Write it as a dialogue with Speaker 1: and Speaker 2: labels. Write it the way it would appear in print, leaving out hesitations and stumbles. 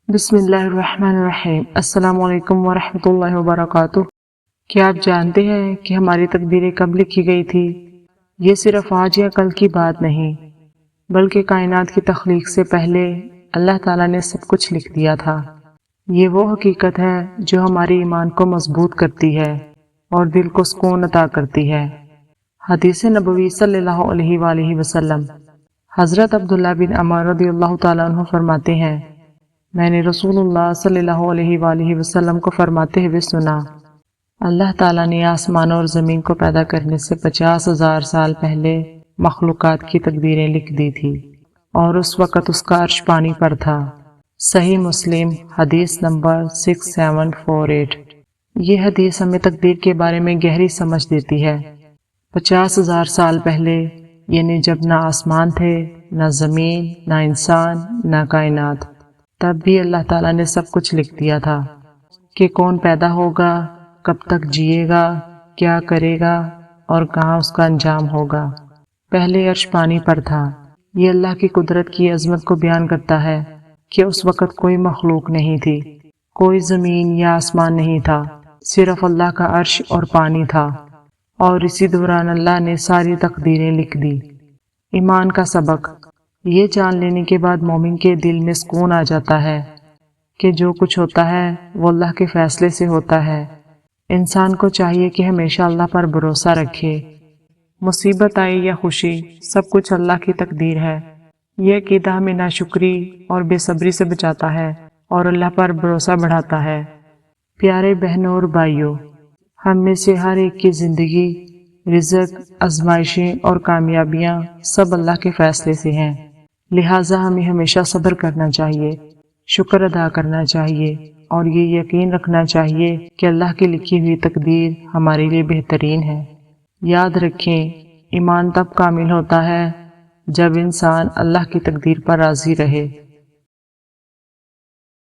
Speaker 1: بسم اللہ الرحمن الرحیم۔ السلام علیکم ورحمۃ اللہ وبرکاتہ۔ کیا آپ جانتے ہیں کہ ہماری تقدیریں کب لکھی گئی تھی؟ یہ صرف آج یا کل کی بات نہیں، بلکہ کائنات کی تخلیق سے پہلے اللہ تعالیٰ نے سب کچھ لکھ دیا تھا۔ یہ وہ حقیقت ہے جو ہماری ایمان کو مضبوط کرتی ہے اور دل کو سکون عطا کرتی ہے۔ حدیث نبوی صلی اللہ علیہ وآلہ وسلم۔ حضرت عبداللہ بن عمر رضی اللہ تعالیٰ عنہ فرماتے ہیں، میں نے رسول اللہ صلی اللہ علیہ وآلہ وسلم کو فرماتے ہوئے سنا، اللہ تعالیٰ نے آسمان اور زمین کو پیدا کرنے سے 50,000 سال پہلے مخلوقات کی تقدیریں لکھ دی تھی، اور اس وقت اس کا عرش پانی پر تھا۔ صحیح مسلم حدیث نمبر 6748۔ یہ حدیث ہمیں تقدیر کے بارے میں گہری سمجھ دیتی ہے۔ 50,000 سال پہلے، یعنی جب نہ آسمان تھے، نہ زمین، نہ انسان، نہ کائنات، تب بھی اللہ تعالیٰ نے سب کچھ لکھ دیا تھا کہ کون پیدا ہوگا، کب تک جیے گا، کیا کرے گا اور کہاں اس کا انجام ہوگا۔ پہلے عرش پانی پر تھا۔ یہ اللہ کی قدرت کی عظمت کو بیان کرتا ہے کہ اس وقت کوئی مخلوق نہیں تھی، کوئی زمین یا آسمان نہیں تھا، صرف اللہ کا عرش اور پانی تھا، اور اسی دوران اللہ نے ساری تقدیریں لکھ دی۔ ایمان کا سبق۔ یہ جان لینے کے بعد مومن کے دل میں سکون آ جاتا ہے کہ جو کچھ ہوتا ہے وہ اللہ کے فیصلے سے ہوتا ہے۔ انسان کو چاہیے کہ ہمیشہ اللہ پر بھروسہ رکھے۔ مصیبت آئے یا خوشی، سب کچھ اللہ کی تقدیر ہے۔ یہ عقیدہ ہمیں ناشکری اور بے صبری سے بچاتا ہے اور اللہ پر بھروسہ بڑھاتا ہے۔ پیارے بہنوں اور بھائیوں، ہم میں سے ہر ایک کی زندگی، رزق، آزمائشیں اور کامیابیاں سب اللہ کے فیصلے سے ہیں، لہٰذا ہمیں ہمیشہ صبر کرنا چاہیے، شکر ادا کرنا چاہیے اور یہ یقین رکھنا چاہیے کہ اللہ کی لکھی ہوئی تقدیر ہمارے لیے بہترین ہے۔ یاد رکھیں، ایمان تب کامل ہوتا ہے جب انسان اللہ کی تقدیر پر راضی رہے۔